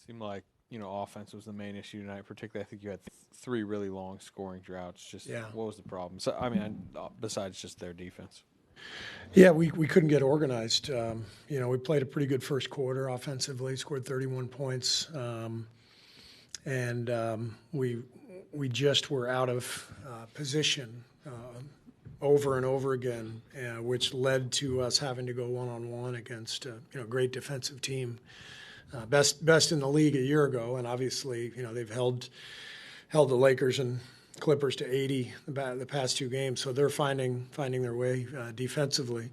Seemed like, offense was the main issue tonight. Particularly, I think you had three really long scoring droughts. Just what was the problem? So, besides just their defense. Yeah, we couldn't get organized. We played a pretty good first quarter offensively, scored 31 points, and we just were out of position over and over again, which led to us having to go one-on-one against a great defensive team, best in the league a year ago, and obviously they've held the Lakers and Clippers to 80 the past two games, so they're finding their way defensively.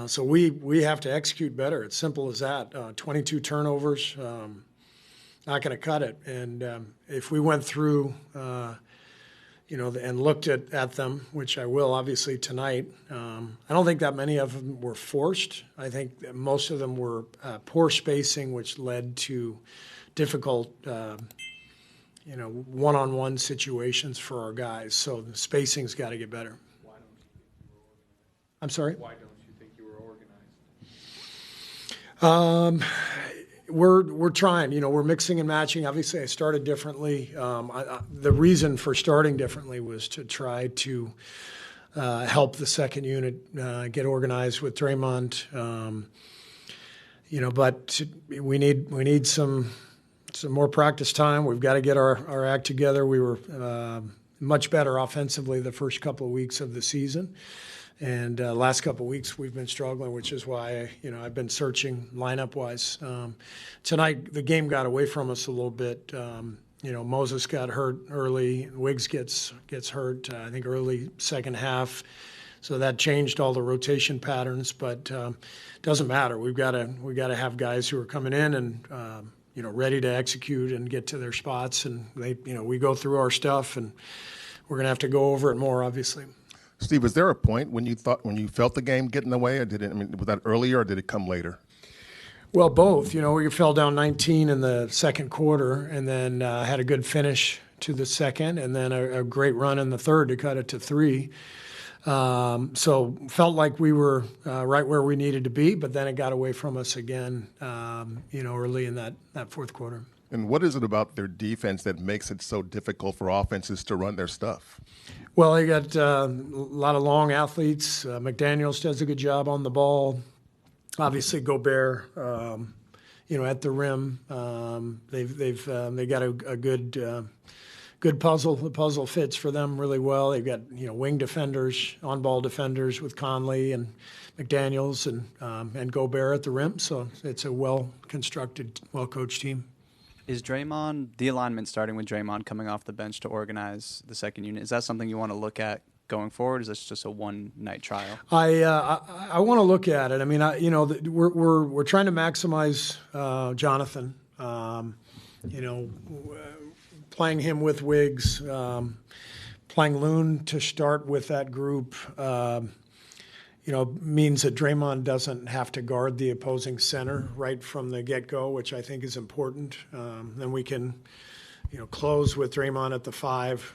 So we have to execute better. It's simple as that. 22 turnovers, not going to cut it. And if we went through, and looked at them, which I will obviously tonight, I don't think that many of them were forced. I think that most of them were poor spacing, which led to difficult one-on-one situations for our guys. So the spacing's got to get better. Why don't you think you were organized? I'm sorry? Why don't you think you were organized? We're trying. We're mixing and matching. Obviously, I started differently. The reason for starting differently was to try to help the second unit get organized with Draymond. But we need some more practice time. We've got to get our act together. We were much better offensively the first couple of weeks of the season. And last couple of weeks we've been struggling, which is why I've been searching lineup-wise. Tonight the game got away from us a little bit. Moses got hurt early. Wiggs gets hurt, I think, early second half. So that changed all the rotation patterns. But doesn't matter. We've got to have guys who are coming in and ready to execute and get to their spots. And we go through our stuff, and we're going to have to go over it more, obviously. Steve, was there a point when you felt the game getting away, or was that earlier, or did it come later? Well, both. We fell down 19 in the second quarter, and then had a good finish to the second, and then a great run in the third to cut it to 3. So felt like we were right where we needed to be, but then it got away from us again, early in that fourth quarter. And what is it about their defense that makes it so difficult for offenses to run their stuff? Well, they got a lot of long athletes. McDaniels does a good job on the ball. Obviously, Gobert, at the rim. They got a good puzzle. The puzzle fits for them really well. They've got wing defenders, on-ball defenders with Conley and McDaniels and Gobert at the rim. So it's a well-constructed, well-coached team. Is Draymond, the alignment starting with Draymond coming off the bench to organize the second unit, is that something you want to look at going forward? Is this just a one-night trial? I want to look at it. I mean, we're trying to maximize Jonathan. Playing him with Wiggs, playing Loon to start with that group. Means that Draymond doesn't have to guard the opposing center right from the get-go, which I think is important. Then we can, close with Draymond at the 5.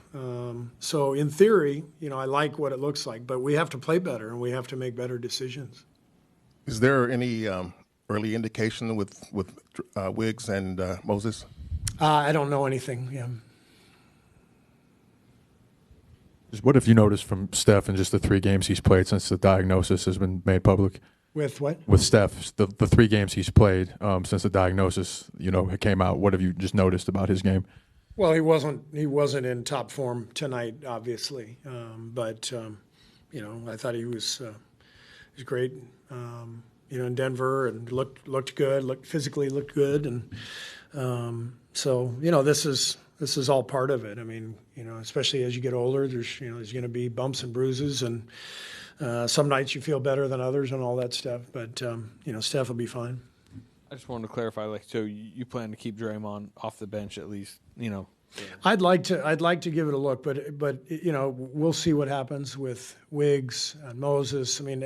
So in theory, I like what it looks like, but we have to play better and we have to make better decisions. Is there any early indication with Wiggs and Moses? I don't know anything. Yeah. What have you noticed from Steph in just the 3 games he's played since the diagnosis has been made public? With what? With Steph, the 3 games he's played since the diagnosis, came out. What have you just noticed about his game? Well, he wasn't in top form tonight, obviously, but I thought he was great. In Denver and looked good, physically looked good, and so this is all part of it. I mean, especially as you get older, there's going to be bumps and bruises, and some nights you feel better than others and all that stuff. But Steph will be fine. I just wanted to clarify, so you plan to keep Draymond off the bench at least, I'd like to give it a look, but we'll see what happens with Wiggs and Moses. I mean,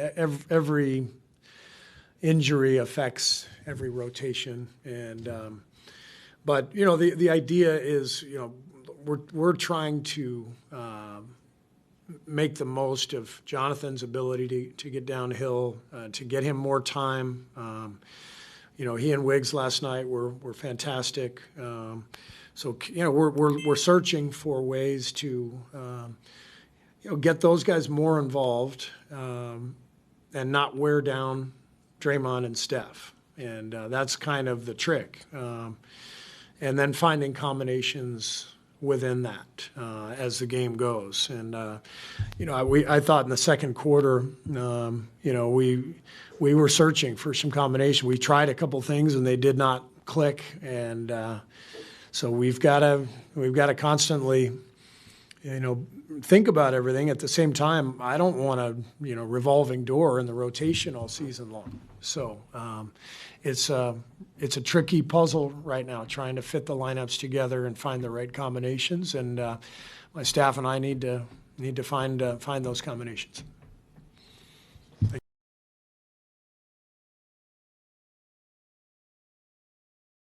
every injury affects every rotation, and but the idea is we're trying to make the most of Jonathan's ability to get downhill, to get him more time. he and Wiggs last night were fantastic. So we're searching for ways to get those guys more involved and not wear down Draymond and Steph, and that's kind of the trick. And then finding combinations within that as the game goes. And I thought in the second quarter, we were searching for some combination. We tried a couple things and they did not click, and so we've got to constantly, think about everything. At the same time, I don't want a revolving door in the rotation all season long. So it's a tricky puzzle right now, trying to fit the lineups together and find the right combinations. And my staff and I need to find those combinations.